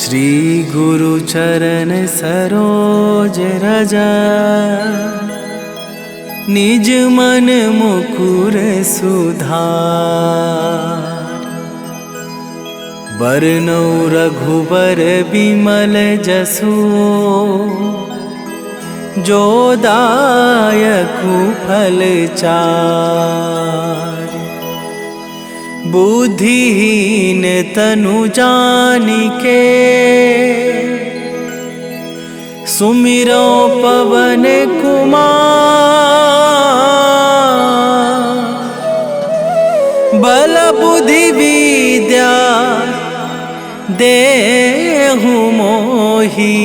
श्री गुरु चरण सरोज रज, निज मन मुकुर सुधार। बरनौ रघुबर बिमल जसु, जो दायकु फल चार। बुद्धिहीन तनु जानिके, सुमिरो पवन कुमार। बल बुद्धि विद्या देहु मोहि,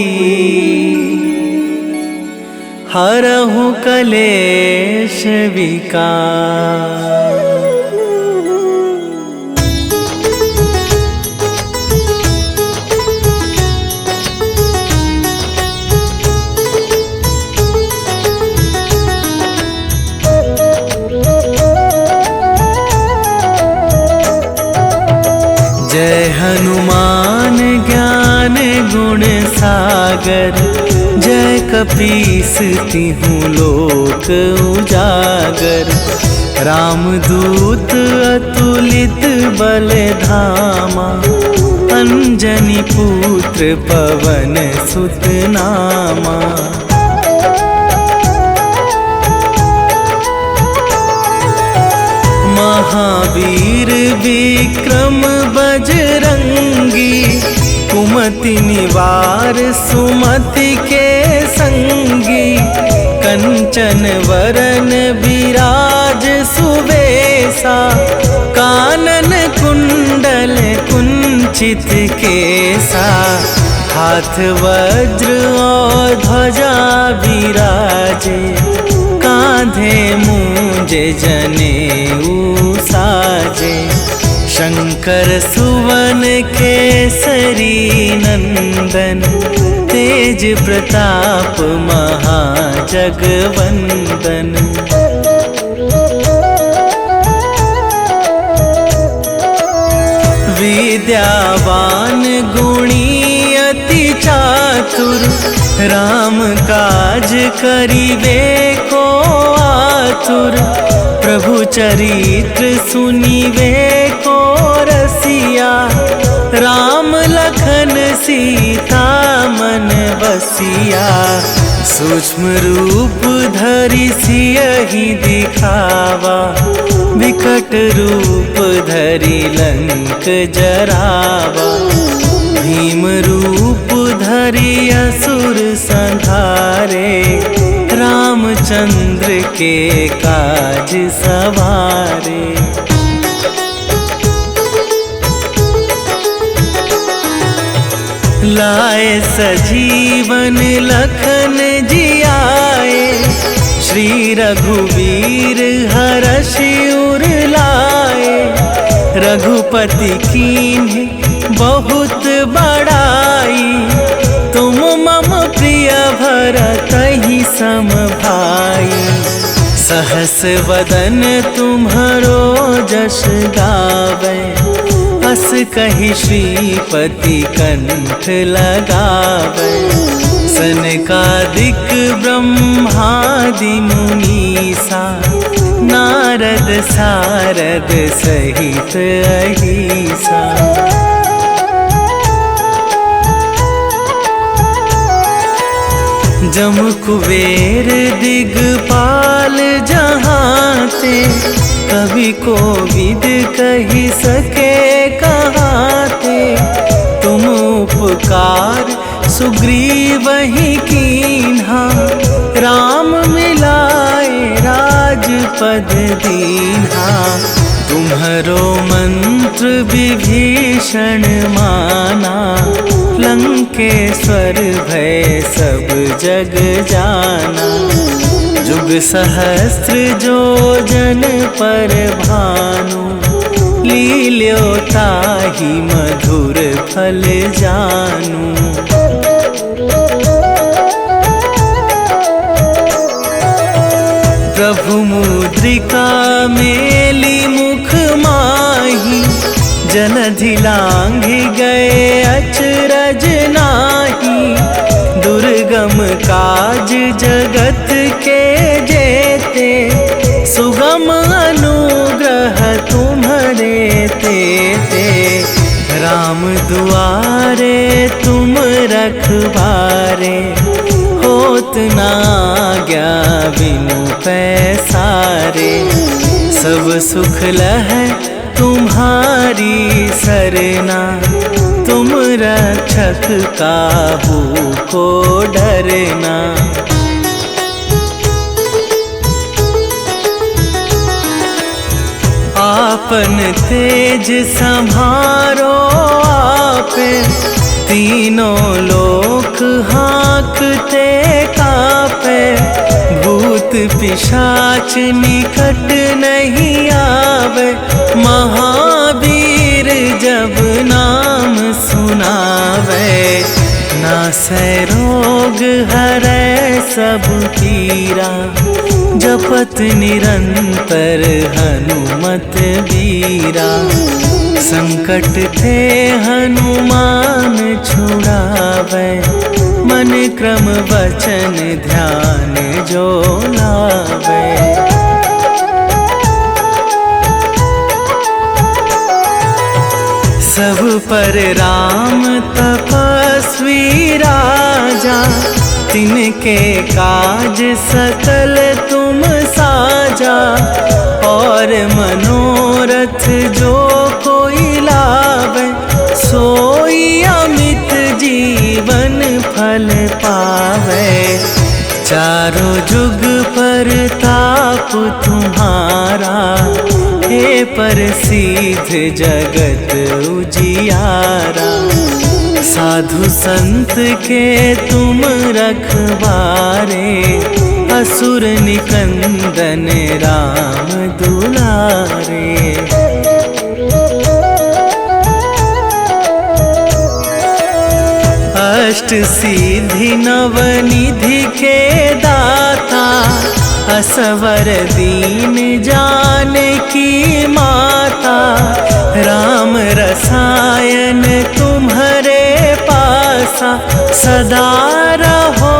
हरहु कलेश विकार। जय हनुमान ज्ञान गुण सागर, जय कपीस तिहुँ लोक उजागर। रामदूत अतुलित बल धामा, अंजनी पुत्र पवन सुत नामा। महावीर विक्रम बजरंगी, कुमति निवार सुमति के संगी। कंचन वरन विराज सुबेसा, कानन कुंडल कुंचित केसा। हाथ वज्र और ध्वजा विराजे, कांधे मूंज जनेऊ साजे। शंकर सुवन केसरी नंदन, तेज प्रताप महाजगवंदन। विद्यावान गुणी अति चातुर, राम काज करिबे को आतुर। प्रभु चरित्र सुनिबे को रसिया, राम लखन सीता मन बसिया। सूक्ष्म रूप धरि सियहि दिखावा, विकट रूप धरि लंक जरावा। भीम रूप धरि असुर संहारे, रामचंद्र के काज सवारे। लाए सजीवन लखन जियाए, श्री रघुवीर हरषि उर लाए। रघुपति कीन्हि बहुत बड़ाई, तुम मम प्रिय भरतहि सम भाई। सहस वदन तुम्हरो जस गावै, अस कहि श्रीपति कंठ लगावै। सनकादिक ब्रह्मादि मुनीसा, नारद सारद सहित अहिसा। जम कुबेर दिगपाल जहाते, कवि कोविद कहि सके कहाते। तुम उपकार सुग्रीवहि कीन्हा, राम मिलाए राजपद दीन्हा। तुम्हरो मंत्र विभीषण माना, लंकेश्वर भय सब जग जाना। जुग सहस्त्र जो जन पर भानु, लील्यो ताहि मधुर फल जानू। प्रभु मुद्रिका मेली मुख माही, जलधि लांघि गए अचरज दुर्गम काज जगत के जेते, सुगम अनुग्रह तुम्हारे तेते। राम दुआरे तुम रखवारे, होत ना आज्ञा बिनु पैसारे। सब सुख लहै तुम्हारी सरना, तुम रक्षक काहू को डरना। आपन तेज संभारो आपे, तीनों लोक हाँकते कापे। भूत पिशाच निकट नहीं आवे, महावीर जब नाम सुनावे। नासै रोग हरै सब पीरा, जपत निरंतर हनुमत बीरा। संकट ते हनुमान छुड़ावे, मन क्रम वचन ध्यान जो लावे। सब पर राम तपस्वी राजा, तिनके काज सकल तुम साजा। और मनोरथ जो कोई लावे, सोई अमित जीवन फल पावे। चारों जुग परताप तुम्हारा, हे प्रसिद्ध जगत उजियारा। साधु संत के तुम रखवारे, असुर निकंदन राम दुलारे। अष्ट सिद्धि नवनिधि के दाता, असवर दीन जानकी माता। राम रसायन तुम्हारे पासा, सदा रहो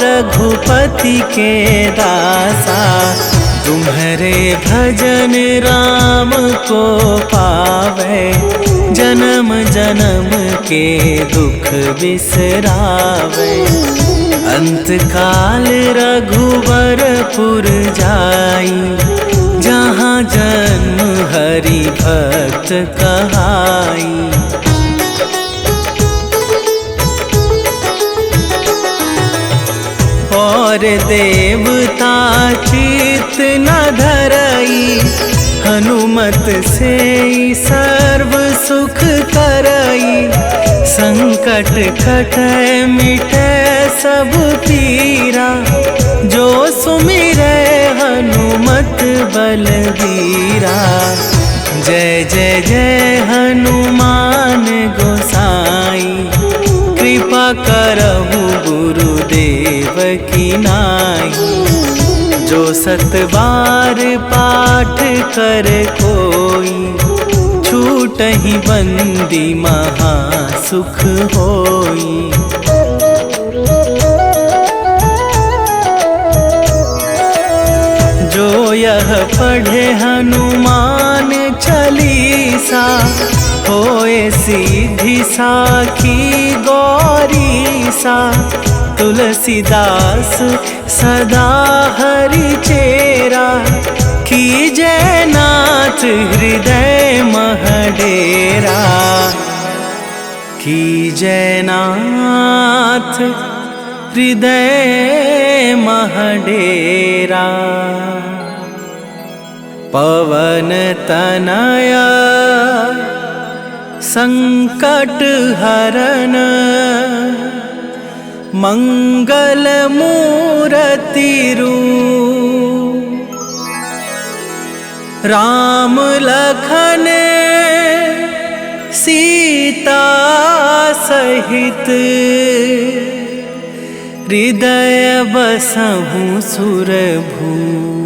रघुपति के दासा। तुम्हारे भजन राम को पावे, जन्म जन्म के दुख बिसरावे। अंत काल रघुवरपुर जाई, जहाँ जन्म हरि भक्त कहाई। और देवता चित न धरई, हनुमत से सर्व सुख करई। संकट कटै मिटै सब पीरा, जो सुमिरै हनुमत बलबीरा। जय जय जय हनुमान गोसाई, कृपा करहु गुरुदेव की नाई। जो सत बार पाठ कर कोई, छूटहि बंदी महा सुख होई। जो यह पढ़े हनुमान चालीसा, होए सीधी साखी गौरीसा। तुलसीदास सदा हरि चेरा, कीजै नाथ हृदय मह डेरा। कीजै नाथ हृदय मह डेरा। पवन तनया संकट हरन, मंगल मूरति रूप। राम लखन सीता सहित, हृदय बसहु सुरभूप।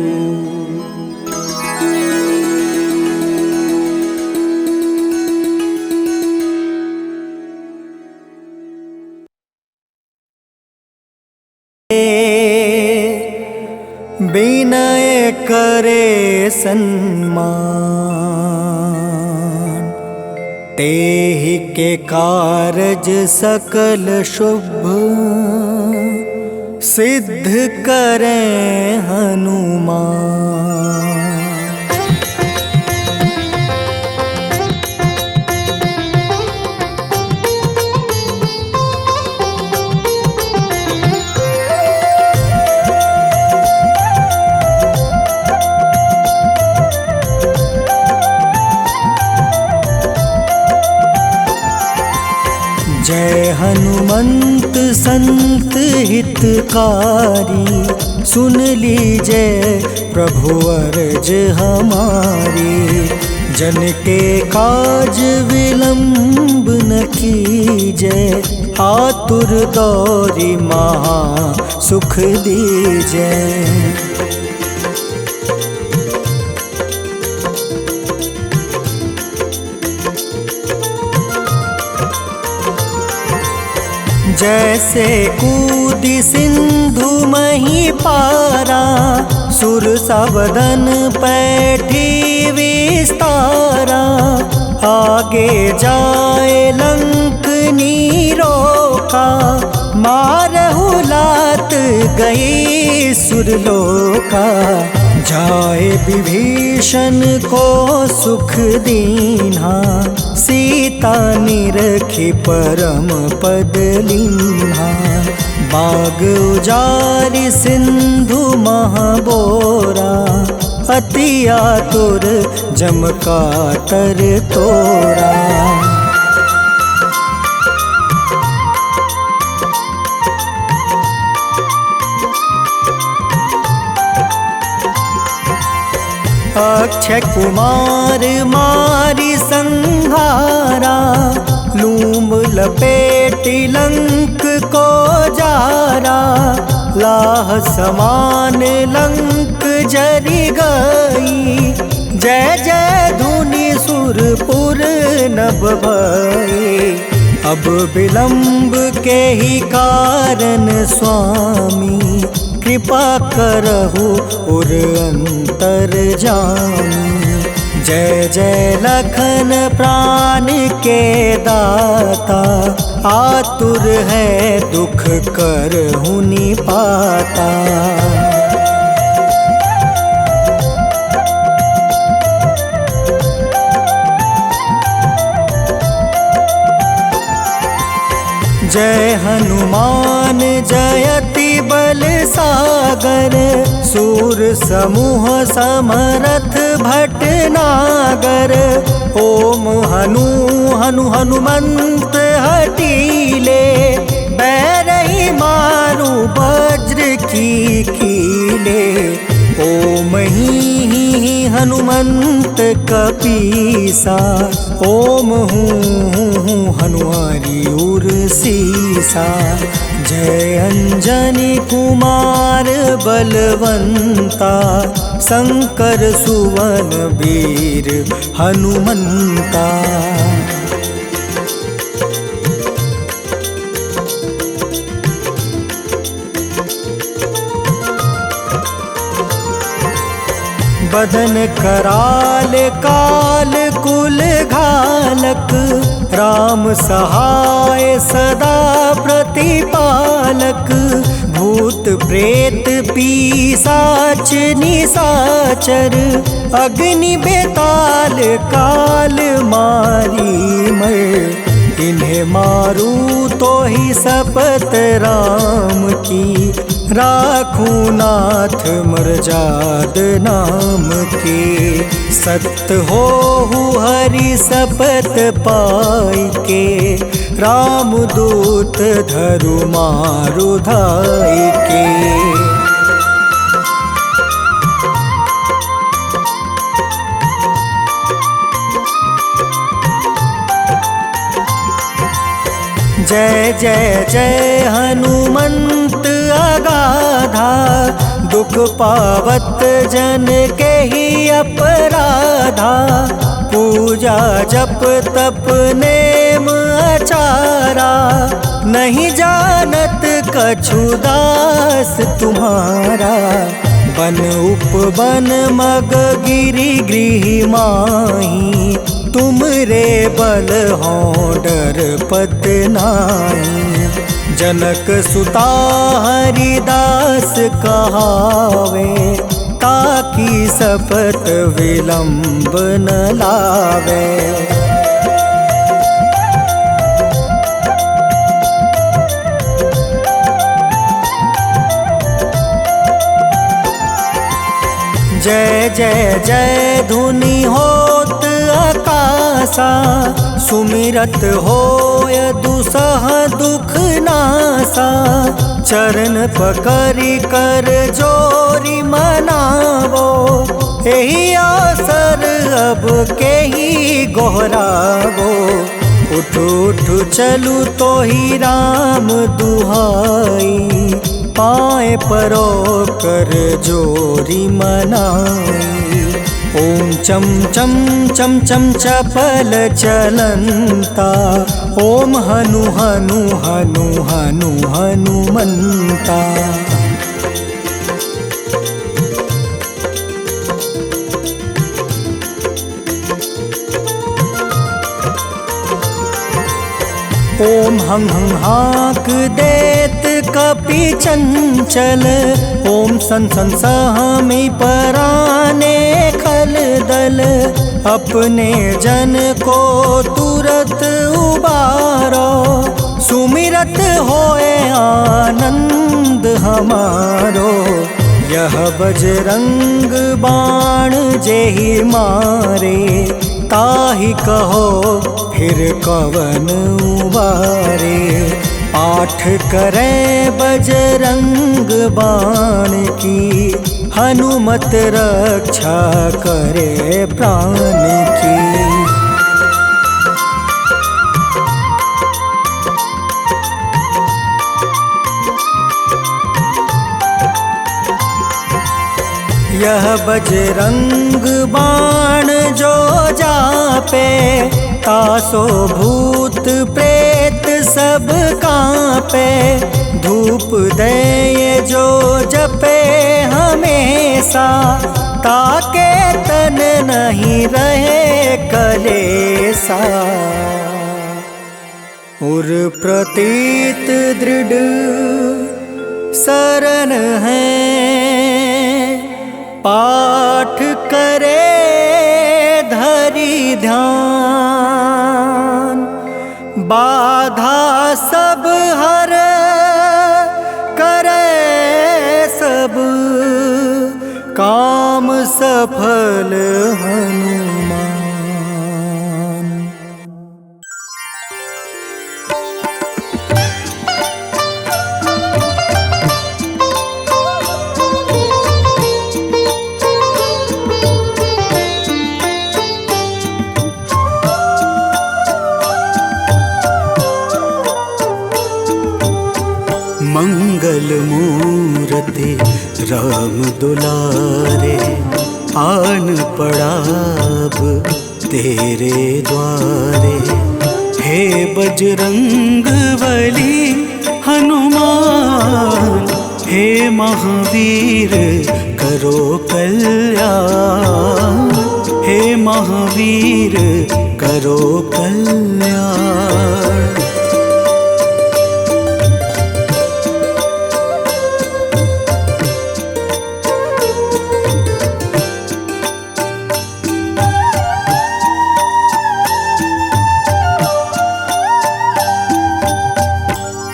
विनय करे सन्मान, तेहि के कारज सकल शुभ, सिद्ध करें हनुमान। जय हनुमंत संत हितकारी, सुन लीजय प्रभु अर्ज हमारी। जन के काज विलंब न कीजय, आतुर दौरी महा सुख दीजय। जैसे कूदी सिंधु मही पारा, सुर सबदन पैठी विस्तारा। आगे जाए लंक नीरोका, मारहु लात गई सुरलोका। जाए विभीषण को सुख दीन्हा, सीता निरखी परम पद लीन्हा। बाग उजारि सिंधु महाबोरा, अति आतुर जम कातर तोरा। अक्षय कुमार मारी संहारा, लूम लपेटी लंक को जारा। लाह समान लंक जरि गई, जय जय धुनि सुरपुर नभ भई। अब विलंब के ही कारण स्वामी, कृपा करहु उर अंतर जामी। जय जय लखन प्राण के दाता, आतुर है दुख करहु निपाता। जय हनुमान जयति बल सागर, सूर समूह समरथ भटनागर। ओम हनु हनु हनुमंत हटीले, बैरही मारु वज्र की कीले। ओम ही हनुमंत कपीसा, ओम हूँ हनुमारी उर सीसा। जय अंजनी कुमार बलवंता, शंकर सुवन वीर हनुमंता। बदन कराल काल कुल घालक, राम सहाय सदा प्रतिपालक। भूत प्रेत पिशाच निशाचर, अग्नि बेताल काल मारी मर। इन्हें मारू तो ही शपथ राम की, राखू नाथ मर्जाद नाम की। सत्य हो हरि शपथ पाई के, राम दूत धरु मारु धाई के। जय जय जय हनुमंत अगाधा, दुख पावत जन के ही अपराधा। पूजा जप तप नेम आचारा, नहीं जानत कछु दास तुम्हारा। बन उपवन मग गिरि गृह माही, तुम रे बल हो डर पत नाही। जनक सुता हरिदास कहावे, ताकि सपत विलंब न लावे। जय जय जय धुनि होत आकाशा, सुमिरत होय दुसह दुख नासा। चरण पकड़ि कर जोरी मनावो, एहि अवसर अब केहि गोहरावो। उठ उठ चलू तो ही राम दुहाई, पाए परो कर जोरी मनाई। ओम चम चम चम चम चपल चलंता, ओम हनु हनु हनु हनु हनुमंता। ओम हं हं हाक देत कपि चंचल, ओम सन सन सहमी पराने खल दल। अपने जन को तुरत उबारो, सुमिरत होए आनंद हमारो। यह बजरंग बाण जेहि मारे, ताहि कहो फिर कवन उबारे। पाठ करें बजरंग बाण की, हनुमत रक्षा करे प्राण की। यह बजरंग बाण जो जापे, तासो भूत प्रेत सब कांपे। धूप दे जो जपे हमेशा, ताके तन नहीं रहे कलेसा। उर प्रतीत दृढ़ शरण है, पाठ करे धरि ध्यान। बाधा सब हर करे सब, काम सफल हनुमान। मंगल मूर्ति राम दुलारे, आन पड़ाब तेरे द्वारे। हे बजरंग बली हनुमान, हे महावीर करो कल्याण। हे महावीर करो कल्याण।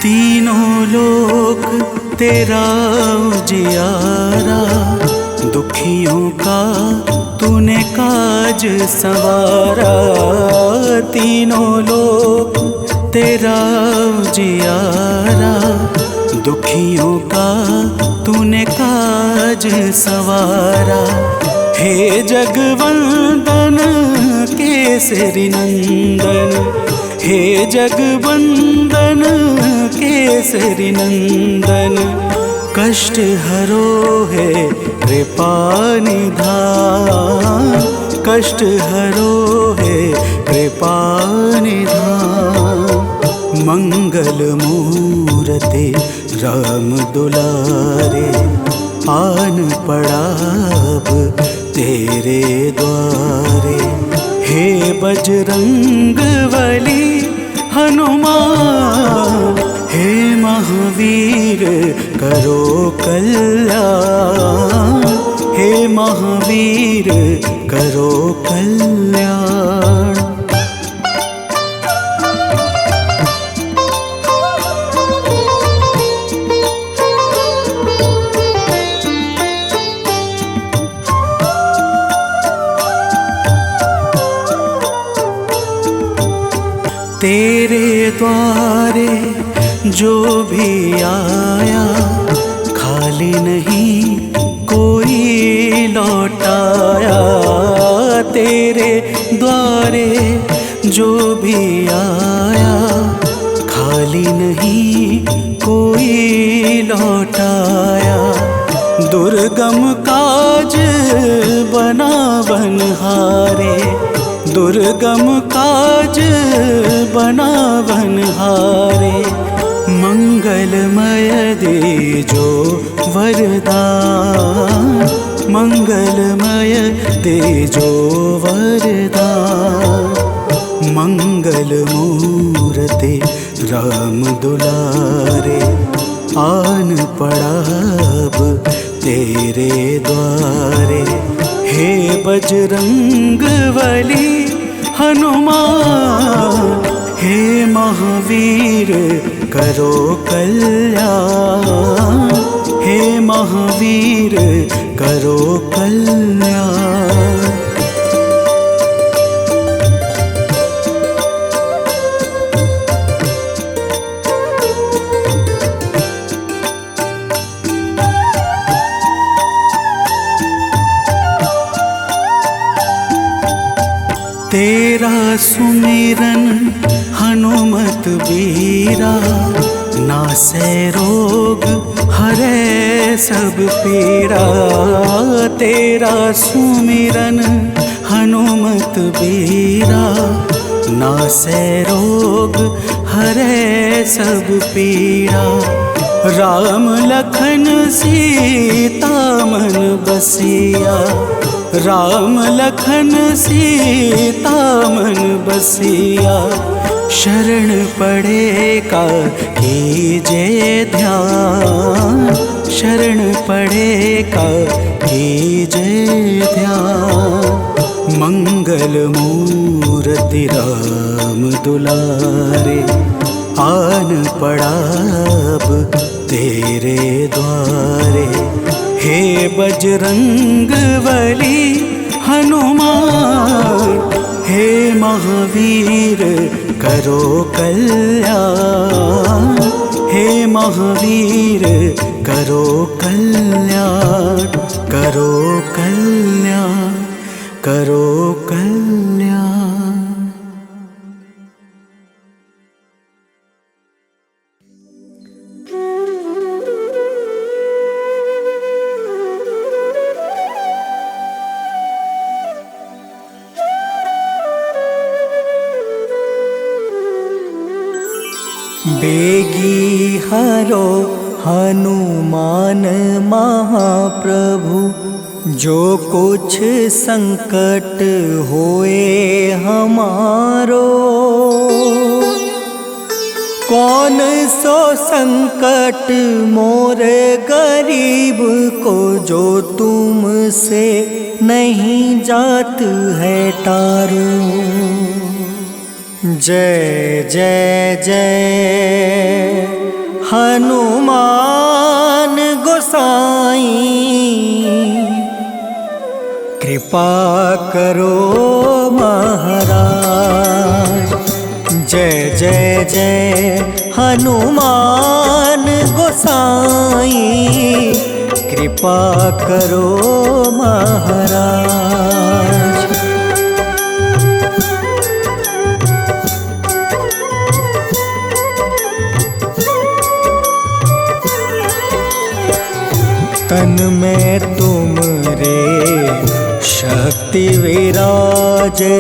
तीनों लोक तेरा उजियारा, दुखियों का तूने काज संवारा। तीनों लोक तेरा उजियारा, दुखियों का तूने काज संवारा। हे जगवंदन केसरी नंदन, हे जगवंदन केसरी नंदन। कष्ट हरो है कृपा निधान, कष्ट हरो है कृपा निधान। मंगल मूर्ति राम दुलारे, आन पड़ा हे बजरंग बली हनुमान, हे महावीर करो कल्याण, हे महावीर करो कल्याण। तेरे द्वारे जो भी आया, खाली नहीं कोई लौटाया। तेरे द्वारे जो भी आया, खाली नहीं कोई लौटाया। दुर्गम काज बना बनहारे, दुर्गम काज बना बनहारे। मंगलमय दे जो वरदान, मंगलमय दे जो वरदान। मंगल मूर्ति राम दुलारे, आन पड़ा अब तेरे द्वारे। हे बजरंग बली हनुमान, हे महावीर करो कल्याण, हे महावीर करो कल्याण। तेरा सुमिरन हनुमत बीरा, नासै रोग हरै सब पीरा। तेरा सुमिरन हनुमत बीरा, नासै रोग हरै सब पीरा। राम लखन सीता मन बसिया, राम लखन सीता मन बसिया। शरण पड़े का कीजे ध्यान, शरण पड़े का कीजे ध्यान। मंगल मूर्ति राम दुलारे, आन पड़ा अब तेरे द्वारे। हे बजरंग बली हनुमान, हे महावीर करो कल्याण, हे महावीर करो कल्याण, करो कल्याण, करो कल्याण। बेगी हरो हनुमान महाप्रभु, जो कुछ संकट होए हमारो। कौन सो संकट मोर गरीब को, जो तुमसे नहीं जात है टारो। जय जय जय हनुमान गोसाई, कृपा करो महाराज। जय जय जय हनुमान गोसाई, कृपा करो महाराज। तन में तुमरे शक्ति विराजे,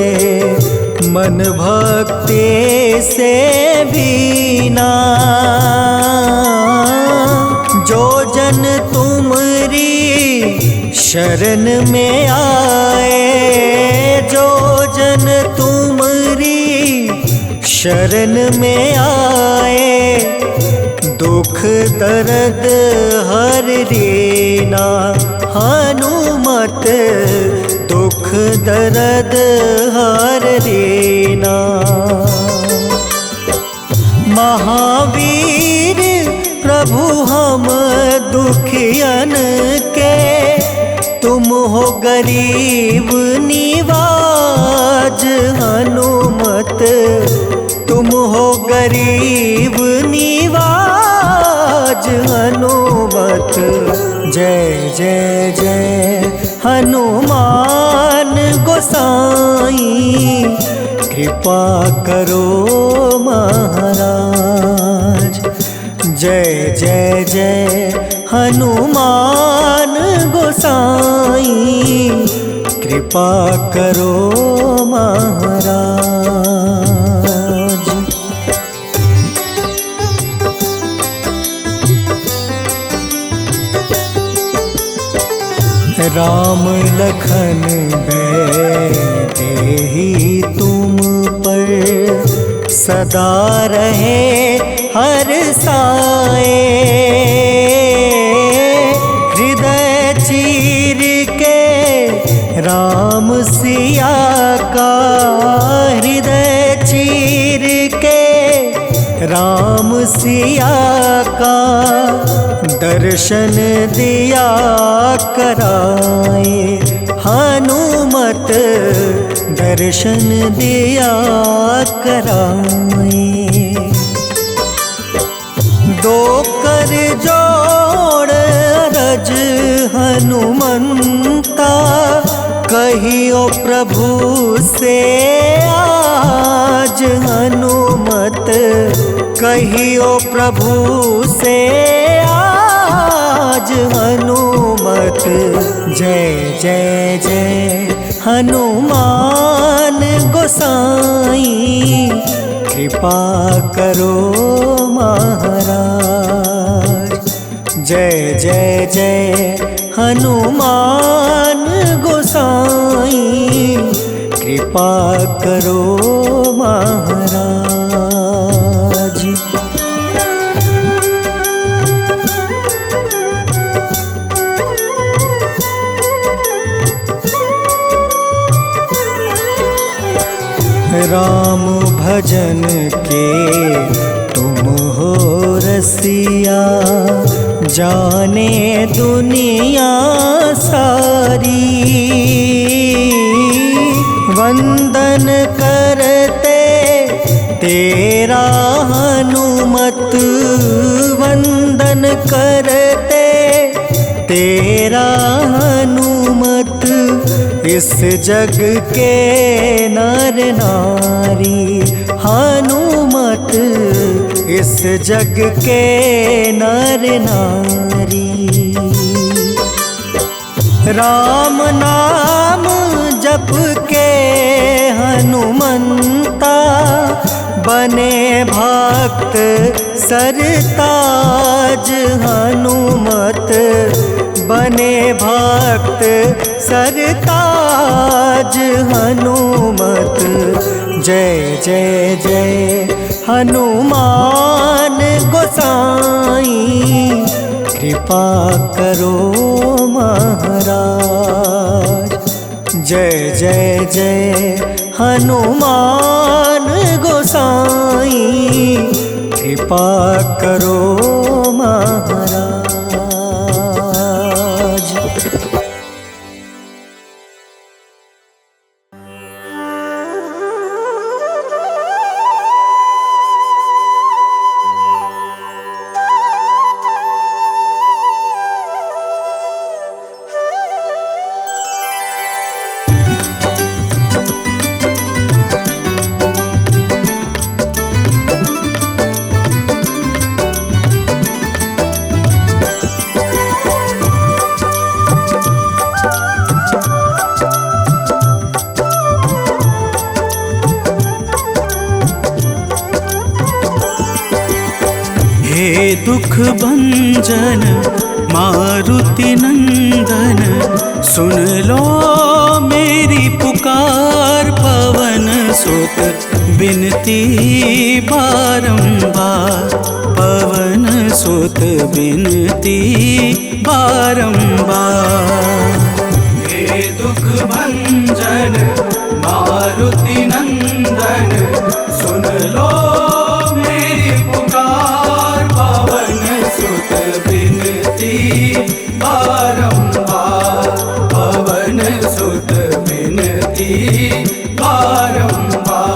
मन भक्ति से बीना। जो जन तुमरी शरण में आए, जो जन तुमरी शरण में आए, दुख दर्द हर लेना हनुमत, दुख दर्द हर लेना। महावीर प्रभु हम दुखियन के, तुम हो गरीब निवाज हनुमत, तुम हो गरीब निवाज हनुमत। जय जय जय हनुमान गोसाई, कृपा करो महाराज। जय जय जय हनुमान गोसाई, कृपा करो महाराज। राम लखन देहि तुम पर, सदा रहे हर साए। हृदय चीर के राम सिया का, हृदय चीर के राम सिया का, दर्शन दिया कराए हनुमत, दर्शन दिया कराए। दो कर जोड़ रज हनुमंता, कहियो प्रभु से आज हनुमत, कहियो प्रभु से आज हनुमत। जय जय जय हनुमान गोसाई, कृपा करो महाराज। जय जय जय हनुमान गोसाई, कृपा करो महाराज। राम भजन के तुम हो रसिया, जाने दुनिया सारी। वंदन करते तेरा हनुमत, वंदन करते तेरा हनुमत। इस जग के नर नारी हनुमत, इस जग के नर नारी। राम नाम जप के हनुमंता, बने भक्त सरताज हनुमत, बने भक्त सरताज हनुमत। जय जय जय हनुमान गोसाई, कृपा करो महाराज। जय जय जय हनुमान गोसाई, कृपा करो महाराज। हे दुख भंजन मारुति नंदन सुन लो मेरी पुकार। पवन सुत बिनती बारंबार, पवन सुत बिनती बारंबार। हे दुख भंजन मारुति नंदन सुन लो मेरी पुकार। पवन सुत बिनती बारंबार, पवन सुत बिनती बारंबार।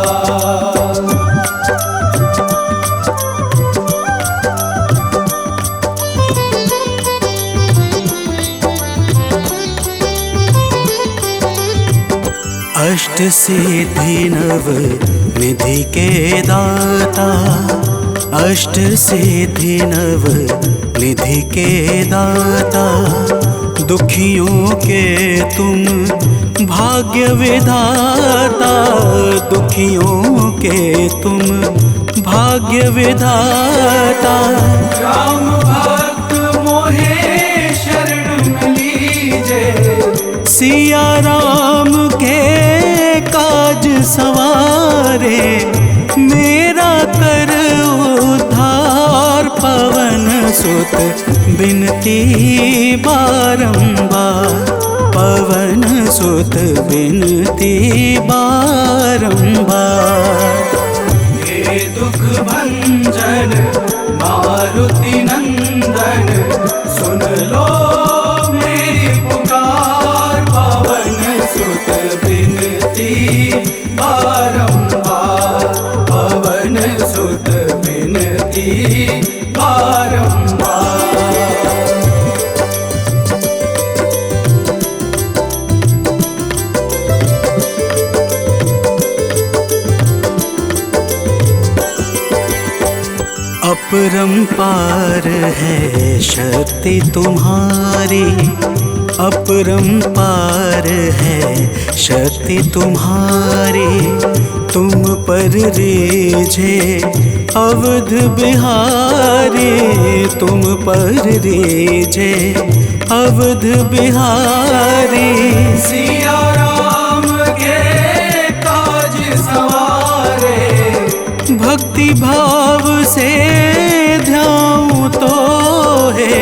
अष्ट सिद्धि नव निधि के दाता, अष्ट सिद्धि नव निधि के दाता। दुखियों के तुम भाग्य विधाता, दुखियों के तुम भाग्य विधाता। राम भक्त मोहे शरण लीजे, सिया राम के काज सवारे। मेरा कर उद्धार, पवन सुत बिनती बारंबार, पवन सुत बिनती बारंबार। हे दुख भंजन मारुति नंदन सुन लो मेरी पुकार। पवन सुत बिनती बारंबार, पवन सुत बिनती बारंबार। अपरंपार है शक्ति तुम्हारी, अपरंपार है शक्ति तुम्हारी। तुम पर रीझे अवध बिहारी, तुम पर रीझे अवध बिहारी। सिया राम के काज सवारे, भक्ति भाव से ध्याऊं तो है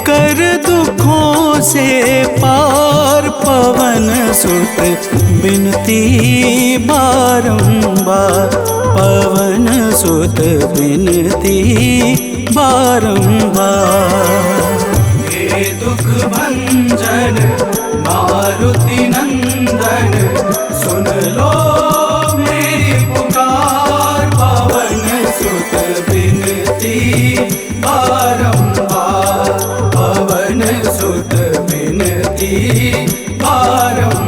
कर दुखों से पार। पवन सुत बिनती बारंबार, पवन सुत बिनती बारंबार। हे दुख भंजन मारुति नंदन सुन लो मेरी पुकार। पवन सुत बिनती बारंबार, पवन सुत बिनती बारंबार।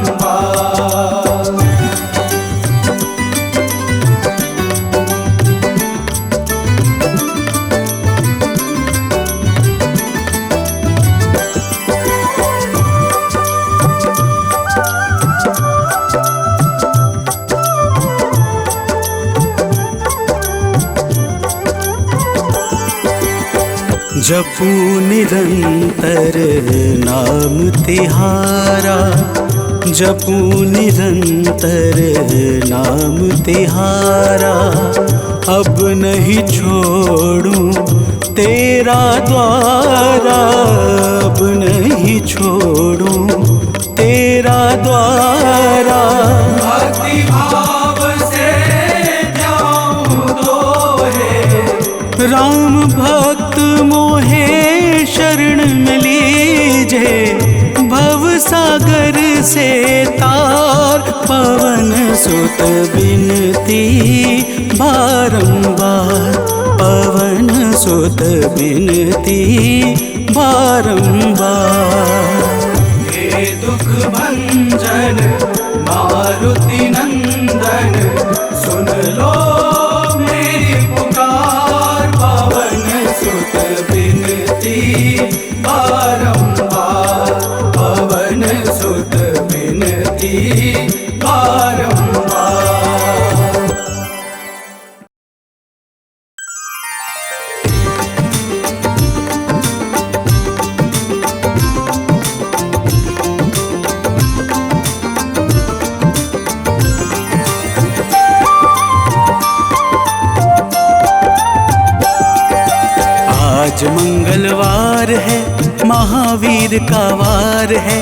जपू निरंतर नाम तिहारा, जपू निरंतर नाम तिहारा। अब नहीं छोड़ूं तेरा द्वारा, अब नहीं छोड़ूं तेरा द्वारा। भक्ति भाव से ध्याऊं तो है राम भक्त मोहे शरण में लीजे। भव सागर से तार, पवन सुत बिनती बारंबार, पवन सुत बिनती बारंबार। हे दुख भंजन मारुति नंदन सुन लो मेरी पुकार। पवन सुत बिनती बारंबार, पवन सुत बिनती बारंबार। आज मंगलवार है, महावीर का वार है,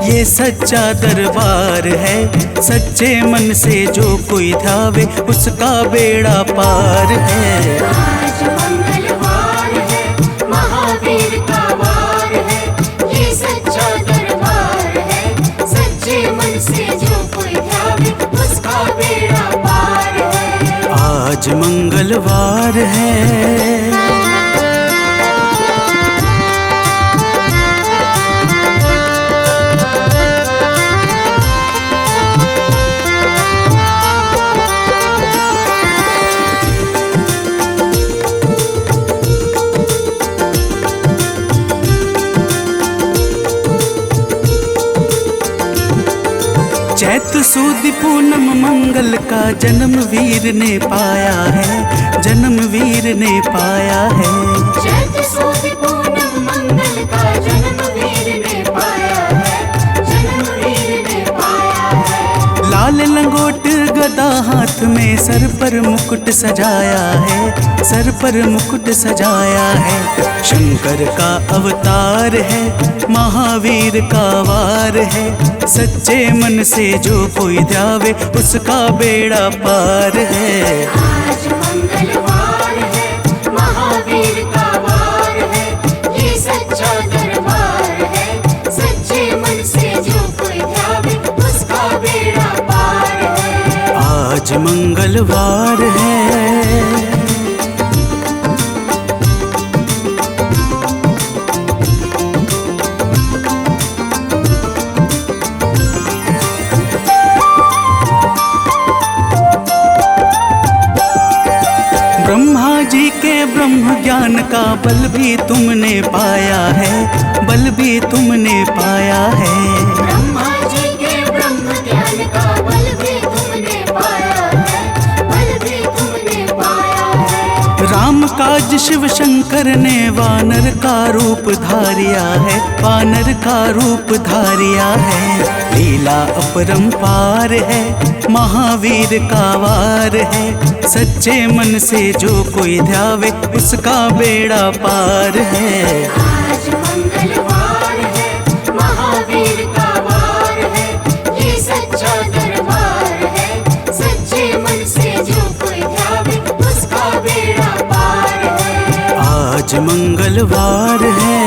ये सच्चा दरबार है। सच्चे मन से जो कोई ध्यावे उसका बेड़ा पार है। आज मंगलवार है, महावीर का वार है, ये सच्चा दरबार है। सच्चे मन से जो कोई ध्यावे उसका बेड़ा पार है। आज मंगलवार है। चैत सुद पूनम मंगल का जन्म वीर ने पाया है, जन्म वीर ने पाया है। चैत सुद पूनम मंगल का जन्म वीर ने पाया है, जन्म वीर ने पाया है। लाल लंगोट गदा हाथ में, सर पर मुकुट सजाया है, सर पर मुकुट सजाया है। शंकर का अवतार है, महावीर का वार है। सच्चे मन से जो कोई ध्यावे उसका बेड़ा पार है। आज मंगलवार है, महावीर का वार है, ये सच्चा दरबार है। सच्चे मन से जो कोई ध्यावे उसका बेड़ा पार है। आज मंगलवार है। ब्रह्मा जी के ब्रह्म ज्ञान का बल भी तुमने पाया है, बल भी तुमने पाया है। ब्रह्मा जी के ब्रह्म ज्ञान का बल भी तुमने पाया है, बल भी तुमने पाया है। राम काज शिव शंकर ने वानर का रूप धारिया है, वानर का रूप धारिया है। लीला अपरंपार है, महावीर का वार है। सच्चे मन से जो कोई ध्यावे उसका बेड़ा पार है। आज मंगलवार है, महावीर का वार है, ये सच्चा दरबार है। सच्चे मन से जो कोई ध्यावे उसका बेड़ा पार है। आज मंगलवार है।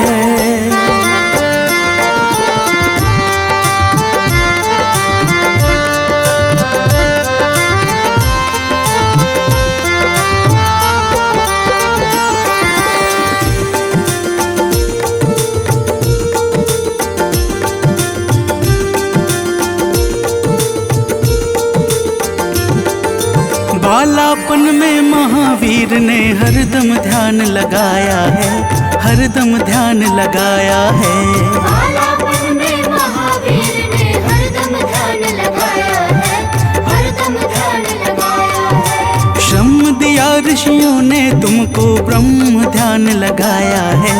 बालापन में महावीर ने हरदम ध्यान लगाया है, हरदम ध्यान लगाया है। बालापन में महावीर ने हरदम ध्यान लगाया है, हरदम ध्यान लगाया है। श्रम दिया ऋषियों ने तुमको, ब्रह्म ध्यान लगाया है,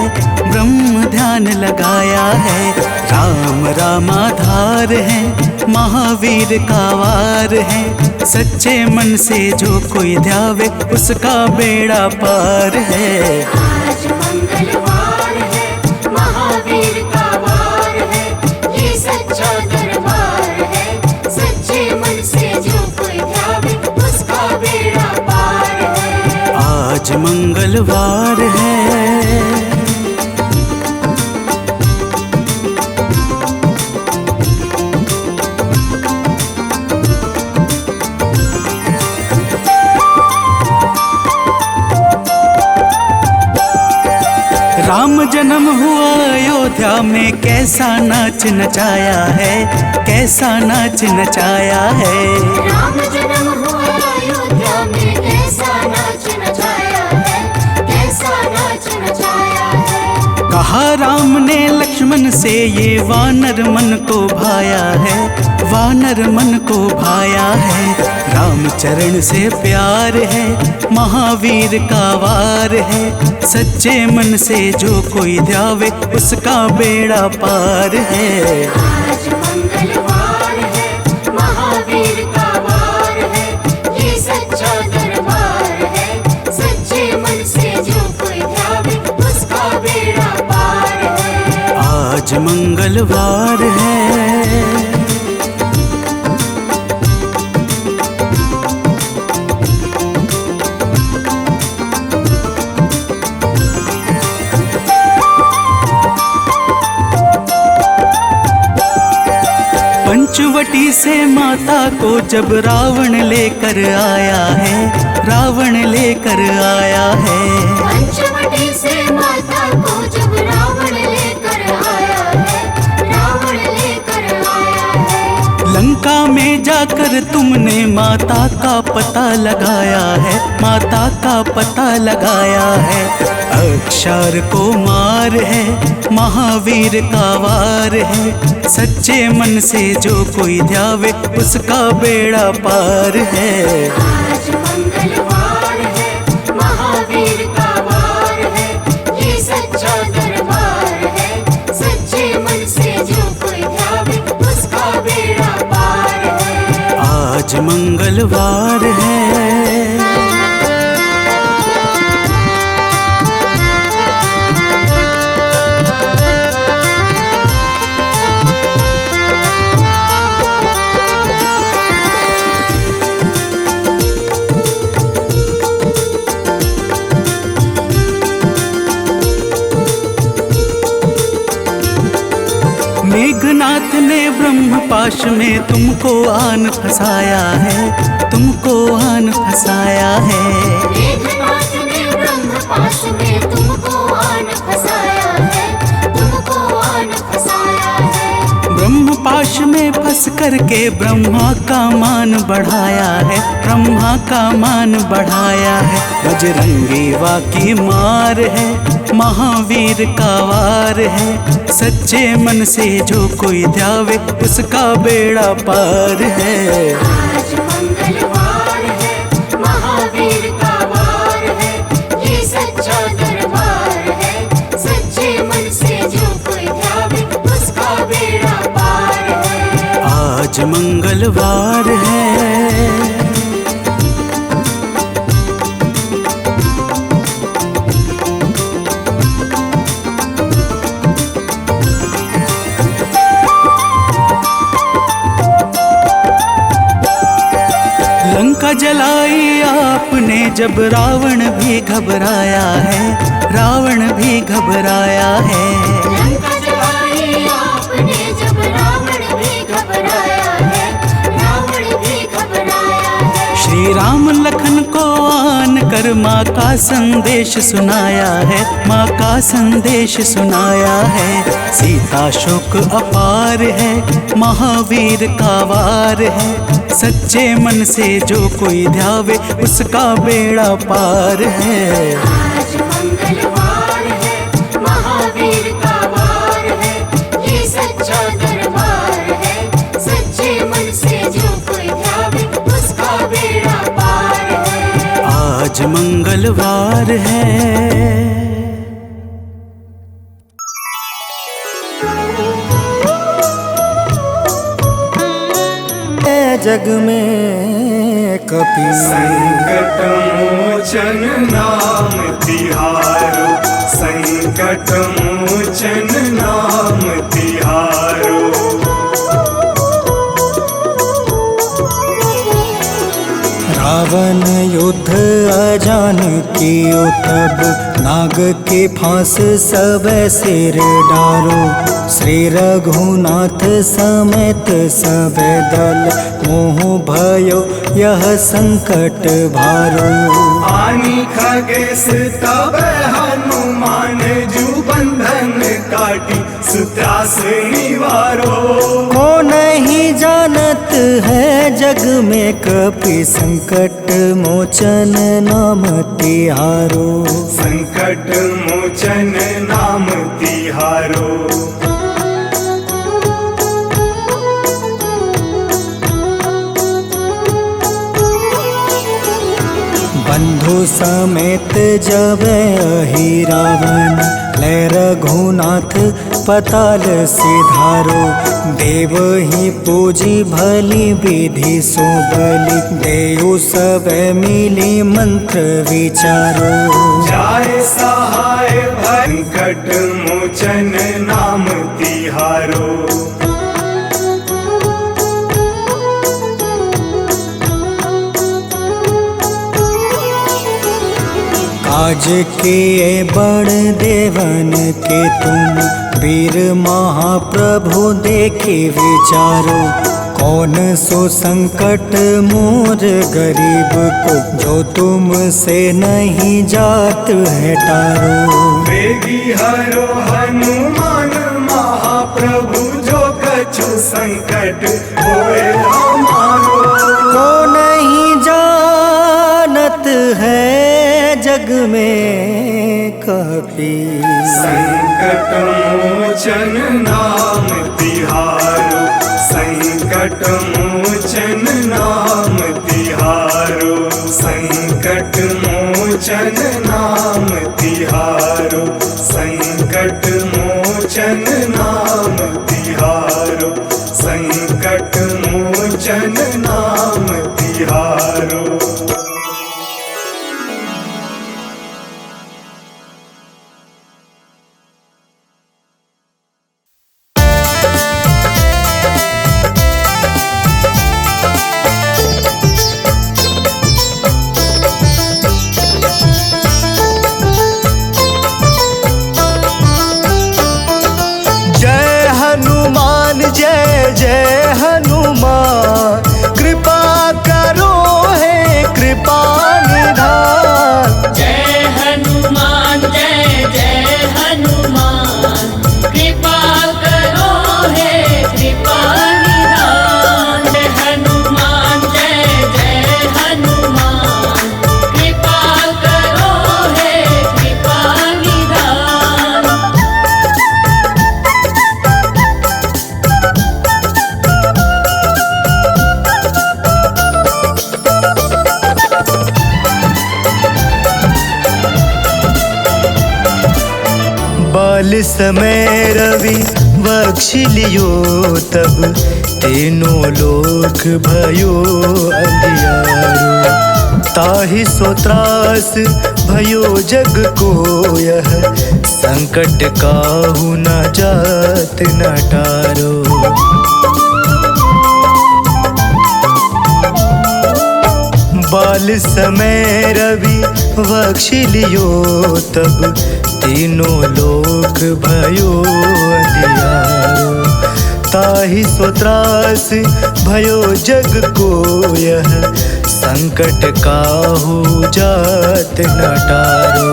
ब्रह्म ध्यान लगाया है। राम रामाधार है, महावीर का वार है। सच्चे मन से जो कोई ध्यावे उसका बेड़ा पार है। आज मंगलवार है, महावीर का वार है, ये सच्चा दरबार है। सच्चे मन से जो कोई ध्यावे उसका बेड़ा पार है। आज मंगलवार है। राम जन्म हुआ अयोध्या में, कैसा नाच नचाया है, कैसा नाच नचाया है। राम जन्म हुआ अयोध्या में, कैसा नाच नचाया है, कैसा नाच नचाया है। कहा राम ने लक्ष्मण से, ये वानर मन को भाया है, वानर मन को भाया है। राम चरण से प्यार है, महावीर का वार है। सच्चे मन से जो कोई ध्यावे उसका बेड़ा पार है। आज मंगलवार है, महावीर का वार है, ये सच्चा दरबार है। सच्चे मन से जो कोई ध्यावे उसका पंचवटी से माता को जब रावण लेकर आया है, रावण लेकर आया है। पंचवटी से माता को जब रावण लेकर आया है, रावण लेकर आया है। लंका में जाकर तुमने माता का पता लगाया है, माता का पता लगाया है। अक्षर को मार है, महावीर का वार है। सच्चे मन से जो कोई ध्यावे उसका बेड़ा पार है। आज मंगलवार है, महावीर का वार है, ये सच्चा दरबार है। सच्चे मन से जो कोई ध्यावे उसका बेड़ा पार है। आज मंगलवार है। मेघनाथ ने ब्रह्म पाश में तुमको आन फंसाया है, तुमको आन फंसाया है। मेघनाथ ने ब्रह्म पाश में तुमको आन फंसाया है, तुमको आन फंसाया है। ब्रह्म पाश में फंस करके ब्रह्मा का मान बढ़ाया है, ब्रह्मा का मान बढ़ाया है। बजरंगी वाकी मार है, महावीर का वार है। सच्चे मन से जो कोई ध्यावे उसका बेड़ा पार है। आज मंगलवार है, महावीर का वार है, ये सच्चा दरबार है। सच्चे मन से जो कोई ध्यावे उसका बेड़ा पार है। आज मंगलवार है। लंका जलाई आपने जब रावण भी घबराया है, रावण भी घबराया है। लंका जलाई आपने जब रावण भी घबराया है, रावण भी घबराया है। श्री राम लखन को आन कर माँ का संदेश सुनाया है, माँ का संदेश सुनाया है। सीता शोक अपार है, महावीर का वार है। सच्चे मन से जो कोई ध्यावे उसका बेड़ा पार है। आज मंगलवार है, महावीर का वार है, ये सच्चा दरबार है। सच्चे मन से जो कोई ध्यावे उसका बेड़ा पार है। आज मंगलवार है। जग में कपि संकट मोचन नाम तिहारो, संकट मोचन नाम तिहारो। रावण युद्ध अजान कियो तब, नाग के फांस सब सिर डारो। श्री रघुनाथ समेत सब दल, मोह भयो यह संकट भारो। आनी खगेश तब हनुमान, जू बंधन काटी सुत्रास निवारो। को नहीं जानत है जग में कपि, संकट मोचन नाम तिहारो। संकट मोचन नाम तिहारो। बंधु समेत जब अहि रावण, ले रघुनाथ पताल सिधारो। देव ही पूजी भली विधि सो बलि, देव सब मिली मंत्र विचारो। जाय सहाय संकट मोचन नाम तिहारो। काज किए बड़ देवन के तुम, वीर महाप्रभु देखी विचारो। कौन सो संकट मोर गरीब को, जो तुमसे नहीं जात है टारो। वेगी हरो हनुमान महाप्रभु, जो कछु संकट होए हमारो। को नहीं जानत है जग में कपि, संकट मोचन नाम तिहारो, संकट मोचन नाम तिहारो, संकट मोचन नाम तिहारो, संकट मोचन नाम तिहारो, संकट मोचन नाम तिहारो। जय जय हनुमान, कृपा करो हे कृपा निधान। जय हनुमान जय जय हनुमान, कृपा करो हे कृपा निधान। जय हनुमान जय जय हनुमान, कृपा करो हे कृपा निधान। बाल समय रवि बख्श लियो, तब तीनों लोक भयो अंधियारो। ताहि सो त्रास भयो जग को, यह संकट काहू न जात न टारो। बाल समय रवि बख्श लियो, तब तीनों लोक भयो अंधियारो। ताहि सो त्रास भयो जग को, यह संकट काहू जात न टारो,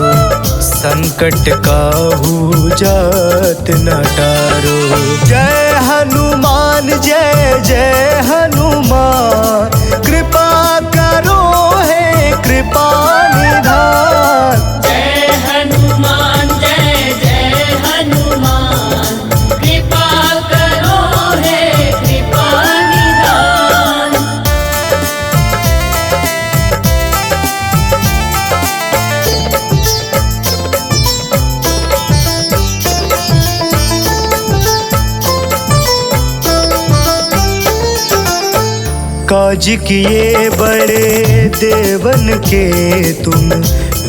संकट काहू जात न टारो। जय हनुमान जय जय हनुमान, कृपा करो हे कृपा निधान। जय हनुमान जय जय हनुमान, कृपा करो हे कृपा निधान। काज किए बड़े देवन के तुम,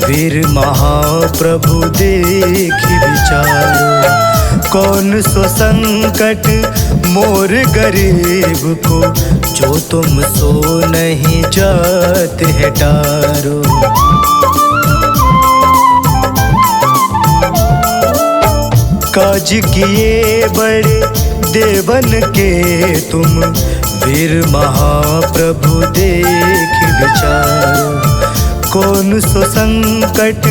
वीर महाप्रभु देखि विचारो। कौन सो संकट मोर गरीब को, जो तुम सो नहीं जात है टारो। काज किए बड़े देवन के तुम, वीर महाप्रभु देखि विचारो। कौन सो संकट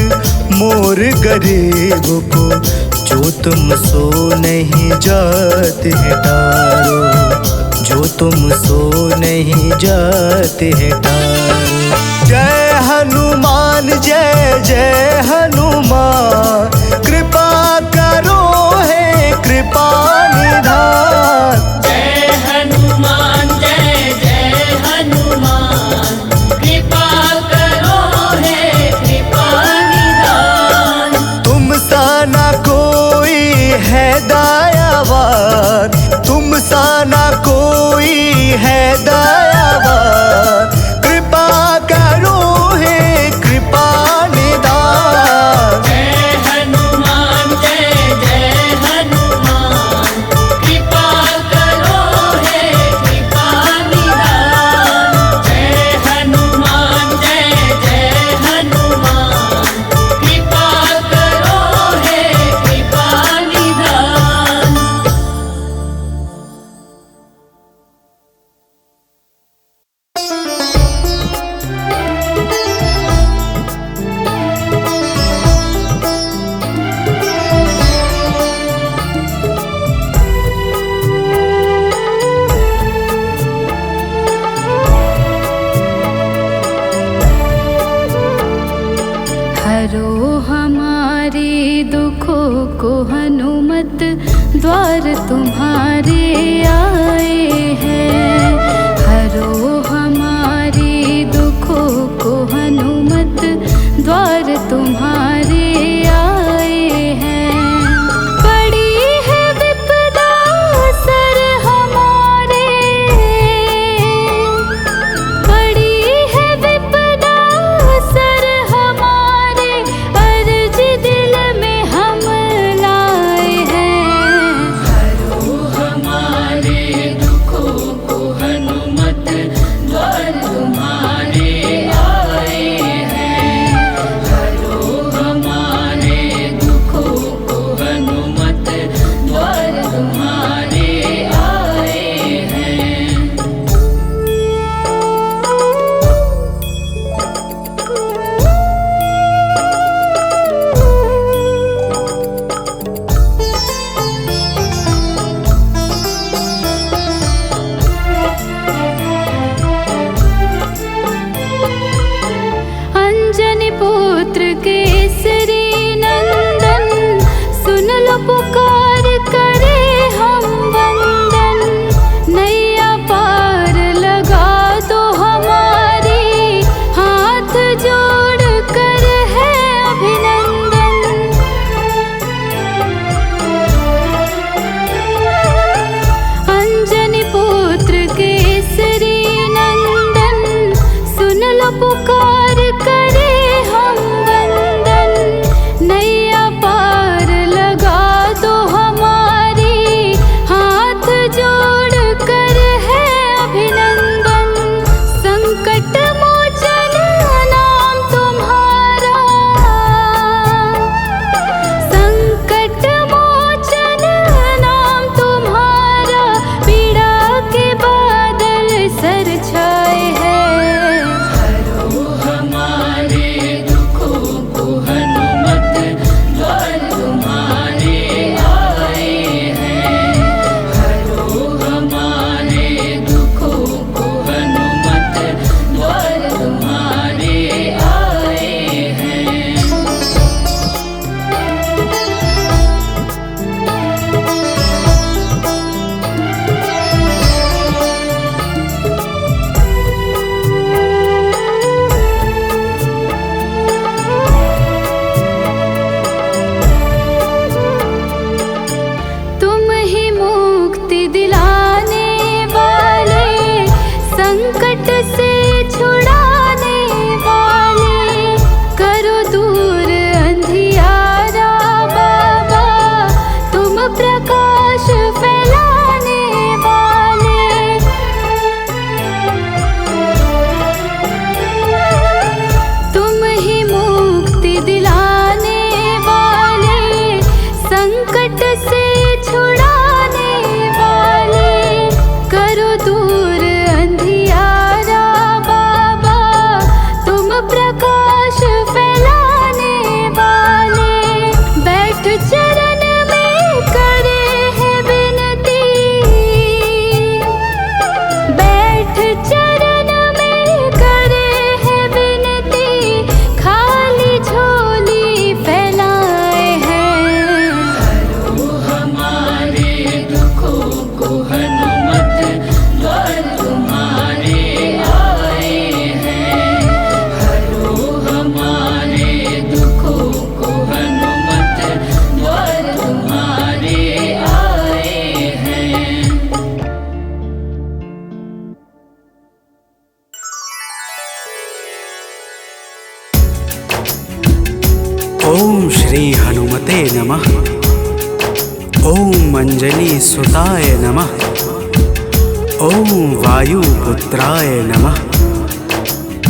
मोर गरीब को, जो तुम सो नहीं जात है टारो, जो तुम सो नहीं जात है टारो। जय हनुमान जय जय हनुमान, कृपा करो हे कृपा निधान। जय हनुमान जय जय हनुमान, कृपा करो हे कृपा निधान। तुम सा ना कोई है दयावान, तुम सा ना कोई है दयावान, कृपा करो हरो हमारे दुखों को हनुमत द्वार तुम्हारे आए हैं। हरो हमारे दुखों को हनुमत द्वार तुम्हारे आए हैं। पड़ी है विपदा सर हमारे, पड़ी है विपदा सर हमारे, अर्ज दिल में हम लाए हैं। हरो हमारे दुखों को हनुमत द्वार तुम्हारे आए हैं। हरो हमारे दुखों को हनुमत द्वार तुम्हारे आए हैं। अंजनी पुत्र केसरी नंदन, सुन लो पुकार करे हम वंदन। नैया पार लगा दो हमारी, हाथ जोड़ कर है अभिनंदन। अंजनी पुत्र केसरी नंदन, सुन लो पुकार करे हम वंदन। नैया पार लगा दो हमारी, हाथ जोड़ कर है अभिनंदन। संकट मोचन नाम तुम्हारा, संकट मोचन नाम तुम्हारा, पीड़ा के बादल सर छाए हैं। हरो हमारे दुखों को हनुमत द्वार तुम्हारे आए हैं। हरो हमारे दुखों को हनुमत द्वार तुम्हारे आए हैं। तुम ही मुक्ति दिलाने वाले, संकट से छुड़ाने वाले, करो दूर अंधियारा बाबा, तुम प्रकाश फैलाने वाले। तुम ही मुक्ति दिलाने वाले, संकट से छुड़ाने वाले, करो दूर अंधियारा बाबा, तुम प्रकाश फैलाने वाले। बैठ चरण में करे है विनती, बैठ चरण में करे है विनती, खाली झोली फैलाए हैं। हरो हमारे दुखों को हनुमत द्वार तुम्हारे आए हैं। हरो हमारे दुखों को हनुमत द्वार तुम्हारे आए हैं। ओम श्री हनुमते नमः। ओम अंजनी सुताय नमः। ओम वायुपुत्राय नमः।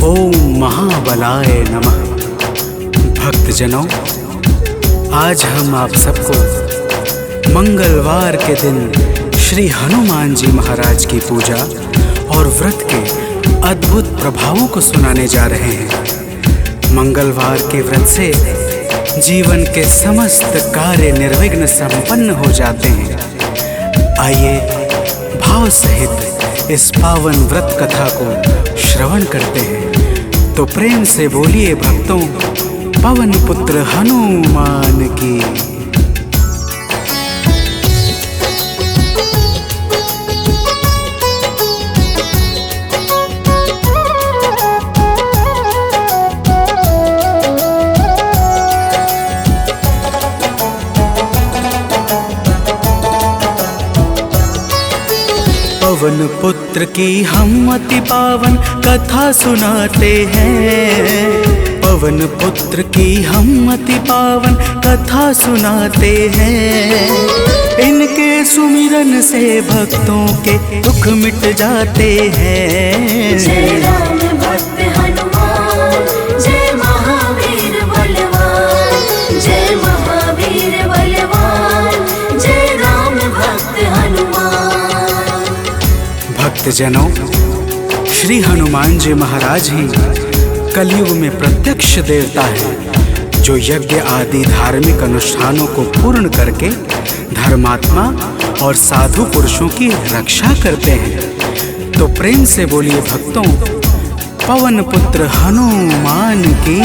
ओम महाबलाय नमः। भक्तजनों, आज हम आप सबको मंगलवार के दिन श्री हनुमान जी महाराज की पूजा और व्रत के अद्भुत प्रभावों को सुनाने जा रहे हैं। मंगलवार के व्रत से जीवन के समस्त कार्य निर्विघ्न संपन्न हो जाते हैं। आइए भाव सहित इस पावन व्रत कथा को श्रवण करते हैं। तो प्रेम से बोलिए भक्तों, पवन पुत्र हनुमान की। पवन पुत्र की हम अति पावन कथा सुनाते हैं। पवन पुत्र की हम अति पावन कथा सुनाते हैं। इनके सुमिरन से भक्तों के दुख मिट जाते हैं। जय राम भक्त हनुमान, जय महावीर बलवान, जय महावीर बलवान, जय राम भक्त हनुमान। भक्तजनों, श्री हनुमान जी महाराज ही कलयुग में प्रत्यक्ष देवता है, जो यज्ञ आदि धार्मिक अनुष्ठानों को पूर्ण करके धर्मात्मा और साधु पुरुषों की रक्षा करते हैं। तो प्रेम से बोलिए भक्तों, पवन पुत्र हनुमान की।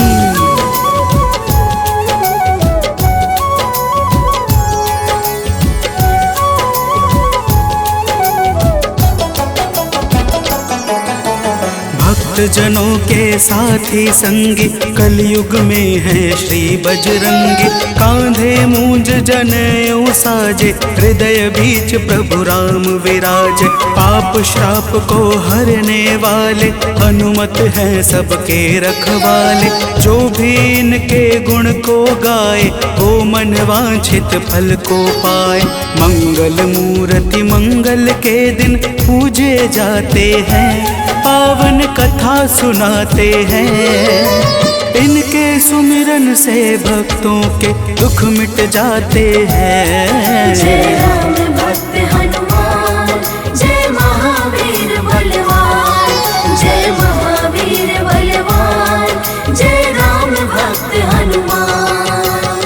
जनों के साथी संगी कलयुग में है श्री बजरंगी। कांधे मूंज जनेऊ साजे, हृदय बीच प्रभु राम विराजे। पाप श्राप को हरने वाले हनुमत हैं सबके रखवाले। जो भी इनके गुण को गाए, वो मन वांछित फल को पाए। मंगल मूर्ति मंगल के दिन पूजे जाते हैं, पावन कथा सुनाते हैं। इनके सुमिरन से भक्तों के दुख मिट जाते हैं। जय राम भक्त हनुमान, जय महावीर बलवान, जय महावीर बलवान, जय राम भक्त हनुमान।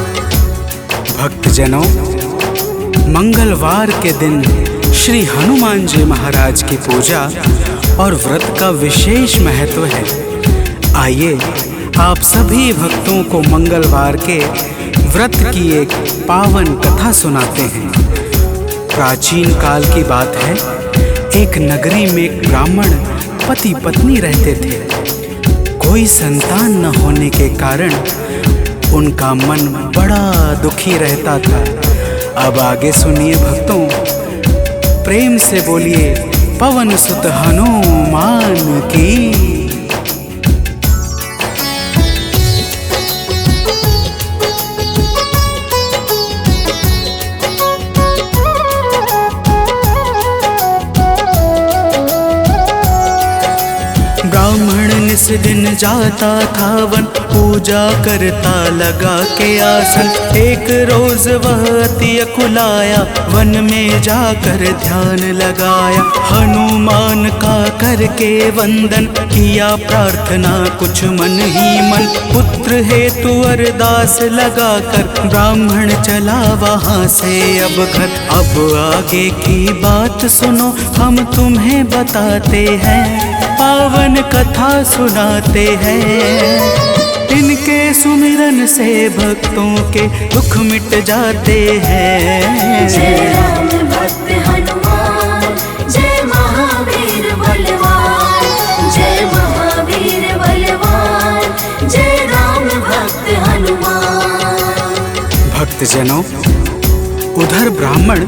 भक्तजनों, मंगलवार के दिन श्री हनुमान जी महाराज की पूजा और व्रत का विशेष महत्व है। आइए आप सभी भक्तों को मंगलवार के व्रत की एक पावन कथा सुनाते हैं। प्राचीन काल की बात है, एक नगरी में एक ब्राह्मण पति पत्नी रहते थे। कोई संतान न होने के कारण उनका मन बड़ा दुखी रहता था। अब आगे सुनिए भक्तों, प्रेम से बोलिए पवन सुत हनुमान की। ब्राह्मण निस दिन जाता था वन, पूजा करता लगा के आसन। एक रोज वह अति अकुलाया, वन में जाकर ध्यान लगाया। हनुमान का करके वंदन किया, प्रार्थना कुछ मन ही मन। पुत्र हेतु अरदास लगाकर ब्राह्मण चला वहाँ से अब घर। अब आगे की बात सुनो, हम तुम्हें बताते हैं, पावन कथा सुनाते हैं। इनके सुमिरन से भक्तों के दुख मिट जाते हैं। जय राम भक्त हनुमान, जय महावीर बलवान, जय महावीर बलवान, जय राम भक्त हनुमान। भक्तजनों, उधर ब्राह्मण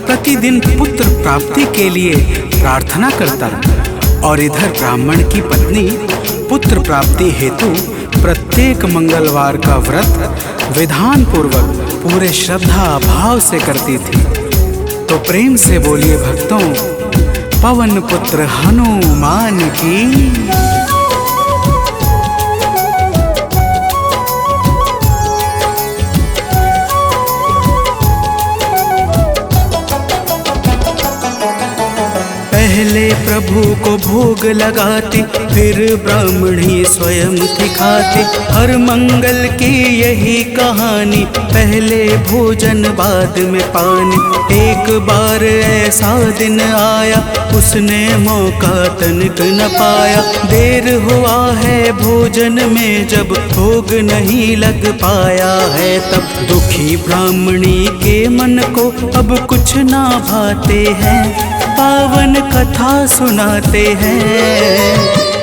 प्रतिदिन पुत्र प्राप्ति के लिए प्रार्थना करता और इधर ब्राह्मण की पत्नी पुत्र प्राप्ति हेतु प्रत्येक मंगलवार का व्रत विधान पूर्वक पूरे श्रद्धा भाव से करती थी। तो प्रेम से बोलिए भक्तों, पवन पुत्र हनुमान की। पहले प्रभु को भोग लगाती, फिर ब्राह्मणी स्वयं थी खाती। हर मंगल की यही कहानी, पहले भोजन बाद में पानी। एक बार ऐसा दिन आया, उसने मौका तनिक न पाया। देर हुआ है भोजन में, जब भोग नहीं लग पाया है तब दुखी ब्राह्मणी के मन को अब कुछ ना भाते हैं। पावन कथा सुनाते हैं,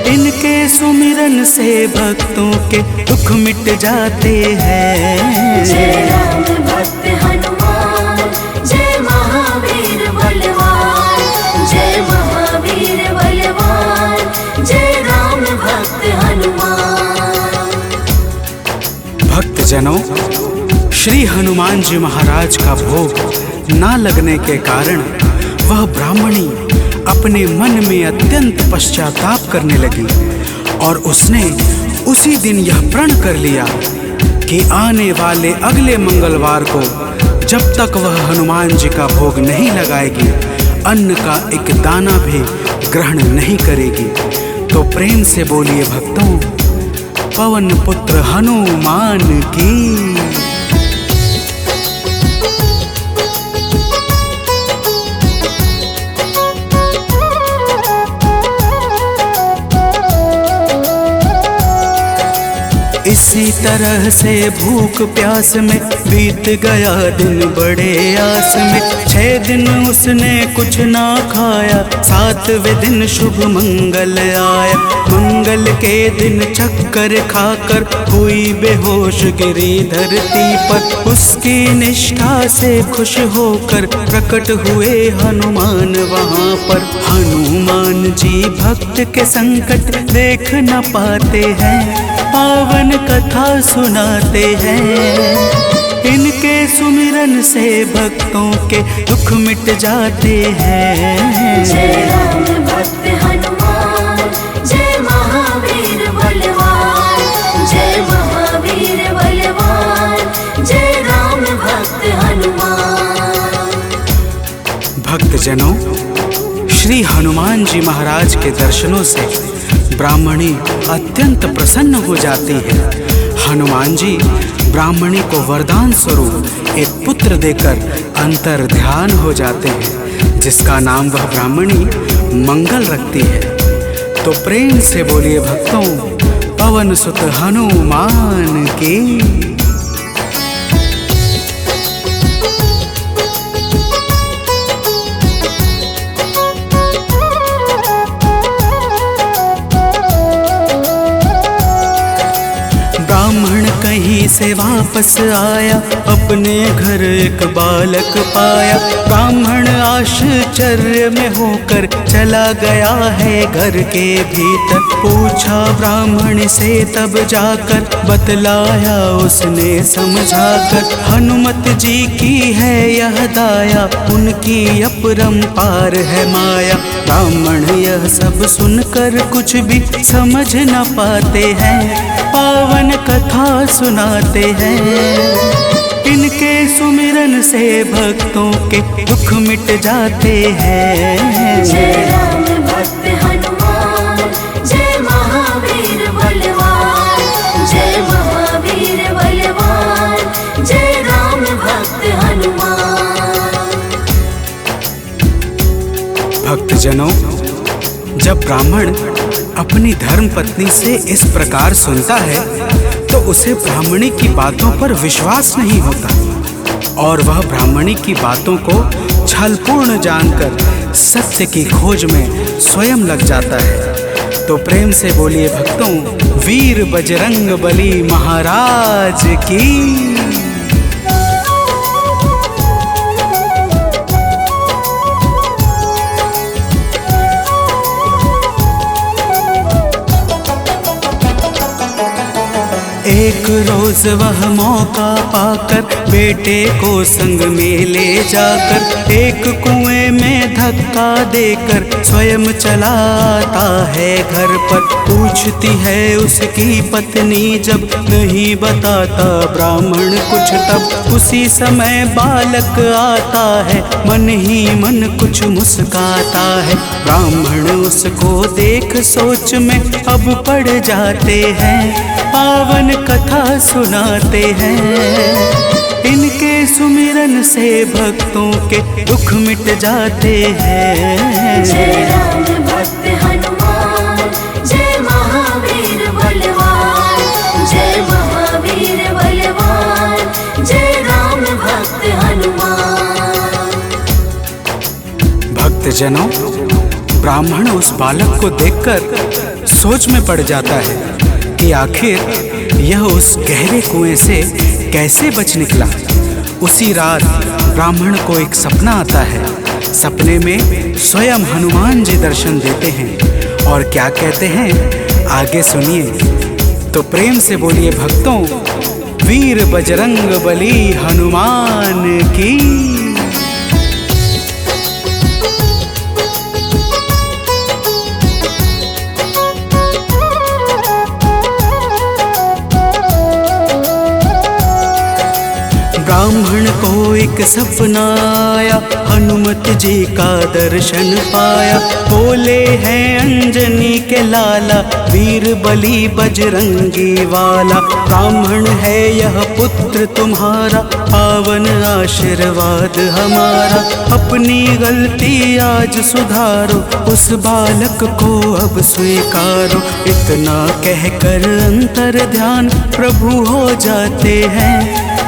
इनके सुमिरन से भक्तों के दुख मिट जाते हैं। जय राम भक्त हनुमान, जय महावीर बलवान, जय महावीर बलवान, जय राम भक्त हनुमान। भक्तजनों, श्री हनुमान जी महाराज का भोग ना लगने के कारण वह ब्राह्मणी अपने मन में अत्यंत पश्चाताप करने लगी और उसने उसी दिन यह प्रण कर लिया कि आने वाले अगले मंगलवार को जब तक वह हनुमान जी का भोग नहीं लगाएगी, अन्न का एक दाना भी ग्रहण नहीं करेगी। तो प्रेम से बोलिए भक्तों, पवन पुत्र हनुमान की। इसी तरह से भूख प्यास में बीत गया दिन बड़े आस में। 6 दिन उसने कुछ ना खाया, 7वें दिन शुभ मंगल आया। मंगल के दिन चक्कर खाकर हुई बेहोश गिरी धरती पर। उसकी निष्ठा से खुश होकर प्रकट हुए हनुमान वहाँ पर। हनुमान जी भक्त के संकट देख न पाते हैं, पावन कथा सुनाते हैं। इनके सुमिरन से भक्तों के दुख मिट जाते हैं। जय राम भक्त हनुमान, जय महावीर बलवान, जय महावीर बलवान, जय राम भक्त हनुमान। भक्तजनों, श्री हनुमान जी महाराज के दर्शनों से ब्राह्मणी अत्यंत प्रसन्न हो जाती है। हनुमान जी ब्राह्मणी को वरदान स्वरूप एक पुत्र देकर अंतर ध्यान हो जाते हैं, जिसका नाम वह ब्राह्मणी मंगल रखती है। तो प्रेम से बोलिए भक्तों, पवन सुत हनुमान की। ब्राह्मण कहीं से वापस आया, अपने घर एक बालक पाया। ब्राह्मण आश्चर्य में होकर चला गया है घर के भीतर। पूछा ब्राह्मण से तब जाकर, बतलाया उसने समझाकर। हनुमत जी की है यह दाया, उनकी अपरंपार है माया। ब्राह्मण यह सब सुनकर कुछ भी समझ न पाते हैं, पावन कथा सुनाते हैं। इनके सुमिरन से भक्तों के दुख मिट जाते हैं। जय राम भक्त हनुमान, जय महावीर बलवान, जय महावीर बलवान, जय राम भक्त हनुमान। भक्तजनों, जब ब्राह्मण अपनी धर्म पत्नी से इस प्रकार सुनता है तो उसे ब्राह्मणी की बातों पर विश्वास नहीं होता और वह ब्राह्मणी की बातों को छलपूर्ण जानकर सत्य की खोज में स्वयं लग जाता है। तो प्रेम से बोलिए भक्तों, वीर बजरंग बली महाराज की। एक रोज वह मौका पाकर बेटे को संग में ले जाकर एक कुएं में धक्का देकर स्वयं चलाता है घर पर। पूछती है उसकी पत्नी जब नहीं बताता ब्राह्मण कुछ, तब उसी समय बालक आता है मन ही मन कुछ मुस्काता है। ब्राह्मण उसको देख सोच में अब पड़ जाते हैं, पावन कथा सुनाते हैं। इनके सुमिरन से भक्तों के दुख मिट जाते हैं। जय राम भक्त हनुमान, जय महावीर बलवान, जय महावीर बलवान, जय राम भक्त हनुमान। भक्तजनों, ब्राह्मण उस बालक को देखकर सोच में पड़ जाता है कि आखिर यह उस गहरे कुएं से कैसे बच निकला। उसी रात ब्राह्मण को एक सपना आता है। सपने में स्वयं हनुमान जी दर्शन देते हैं और क्या कहते हैं आगे सुनिए। तो प्रेम से बोलिए भक्तों, वीर बजरंग बली हनुमान की। ब्राह्मण को एक सपना आया, हनुमत जी का दर्शन पाया। बोले हैं अंजनी के लाला, वीर बली बजरंगी वाला। ब्राह्मण है यह पुत्र तुम्हारा, पावन आशीर्वाद हमारा। अपनी गलती आज सुधारो, उस बालक को अब स्वीकारो। इतना कहकर अंतर ध्यान प्रभु हो जाते हैं,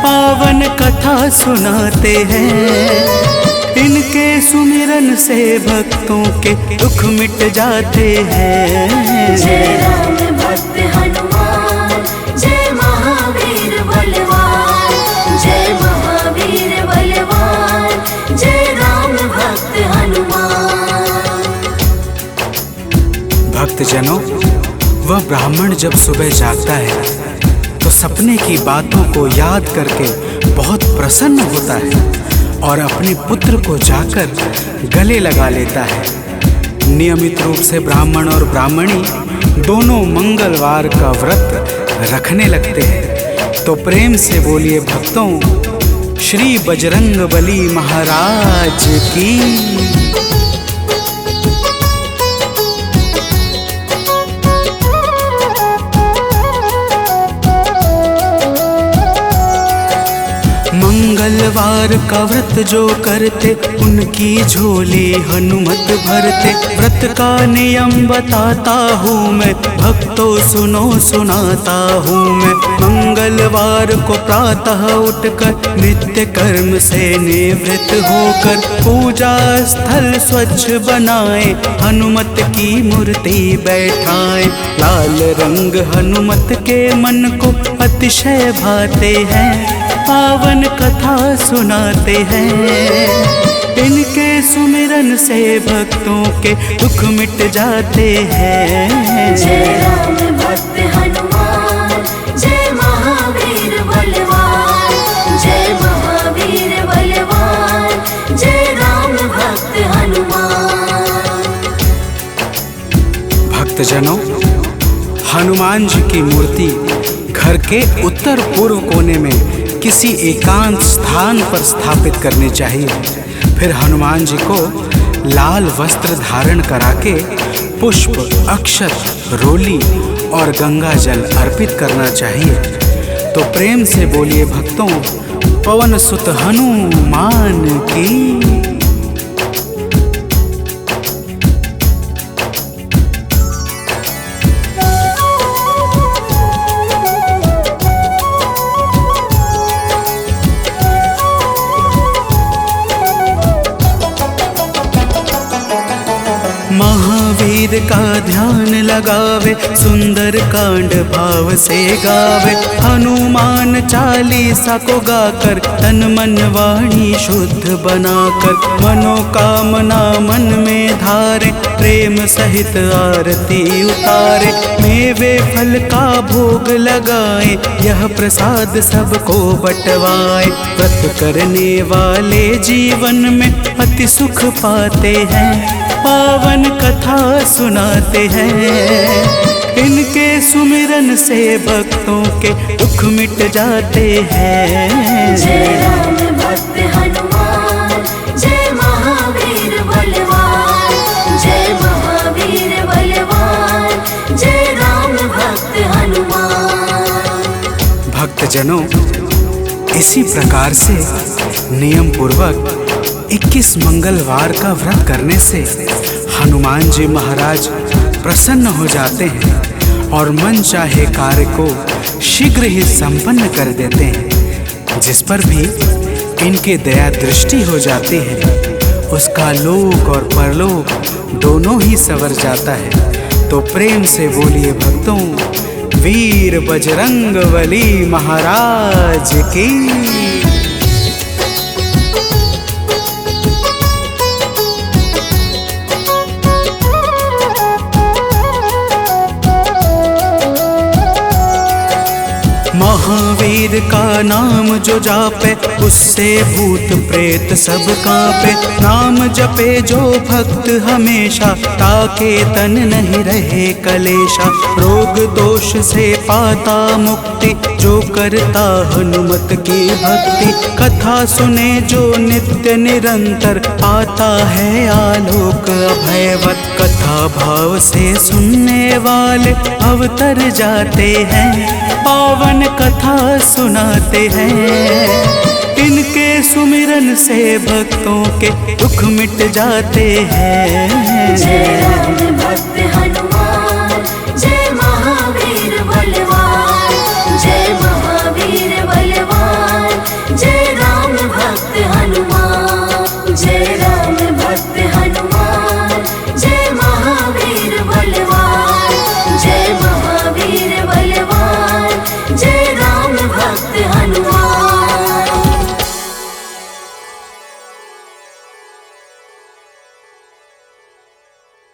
पावन कथा सुनाते हैं। इनके सुमिरन से भक्तों के दुख मिट जाते हैं। जय राम भक्त हनुमान, जय महावीर बलवान, जय महावीर बलवान, जय राम भक्त हनुमान। भक्तजनों, वह ब्राह्मण जब सुबह जागता है तो सपने की बातों को याद करके बहुत प्रसन्न होता है और अपने पुत्र को जाकर गले लगा लेता है। नियमित रूप से ब्राह्मण और ब्राह्मणी दोनों मंगलवार का व्रत रखने लगते हैं। तो प्रेम से बोलिए भक्तों, श्री बजरंग बली महाराज की। मंगलवार का व्रत जो करते उनकी झोली हनुमत भरते। व्रत का नियम बताता हूँ मैं, भक्तों सुनो सुनाता हूँ मैं। मंगलवार को प्रातः उठकर नित्य कर्म से निवृत्त होकर पूजा स्थल स्वच्छ बनाए, हनुमत की मूर्ति बैठाए। लाल रंग हनुमत के मन को अतिशय भाते हैं, पावन कथा सुनाते हैं। इनके सुमिरन से भक्तों के दुख मिट जाते हैं। जय राम भक्त हनुमान, जय महावीर बलवान, जय महावीर बलवान, जय राम भक्त हनुमान। भक्तजनों, हनुमान जी की मूर्ति घर के उत्तर पूर्व कोने में किसी एकांत स्थान पर स्थापित करनी चाहिए। फिर हनुमान जी को लाल वस्त्र धारण करा के पुष्प, अक्षत, रोली और गंगा जल अर्पित करना चाहिए। तो प्रेम से बोलिए भक्तों, पवन सुत हनुमान की। महावीर का ध्यान लगावे, सुंदर कांड भाव से गावे। हनुमान चालीसा को गाकर तन मन वाणी शुद्ध बनाकर, मनोकामना मन में धारे, प्रेम सहित आरती उतारे। मेवे फल का भोग लगाए, यह प्रसाद सबको बंटवाए। व्रत करने वाले जीवन में अति सुख पाते हैं, पावन कथा सुनाते हैं। इनके सुमिरन से भक्तों के दुख मिट जाते हैं। जय राम भक्त हनुमान, जय महावीर बलवान, जय महावीर बलवान, जय राम भक्त हनुमान। भक्तजनों, इसी प्रकार से नियम पूर्वक 21 मंगलवार का व्रत करने से हनुमान जी महाराज प्रसन्न हो जाते हैं और मन चाहे कार्य को शीघ्र ही संपन्न कर देते हैं। जिस पर भी इनके दया दृष्टि हो जाती है, उसका लोक और परलोक दोनों ही संवर जाता है। तो प्रेम से बोलिए भक्तों, वीर बजरंगबली महाराज की। महावीर का नाम जो जापे, उससे भूत प्रेत सब कांपे। नाम जपे जो भक्त हमेशा, ताके तन नहीं रहे कलेशा। रोग दोष से पाता मुक्ति, जो करता हनुमत की भक्ति। कथा सुने जो नित्य निरंतर, पाता है आलोक अभयवत। कथा भाव से सुनने वाले अवतर जाते हैं, पावन कथा सुनाते हैं। इनके सुमिरन से भक्तों के दुख मिट जाते हैं। जय राम भक्त हनुमान, जय महावीर बलवान, जय महावीर बलवान, जय राम भक्त हनुमान, जय राम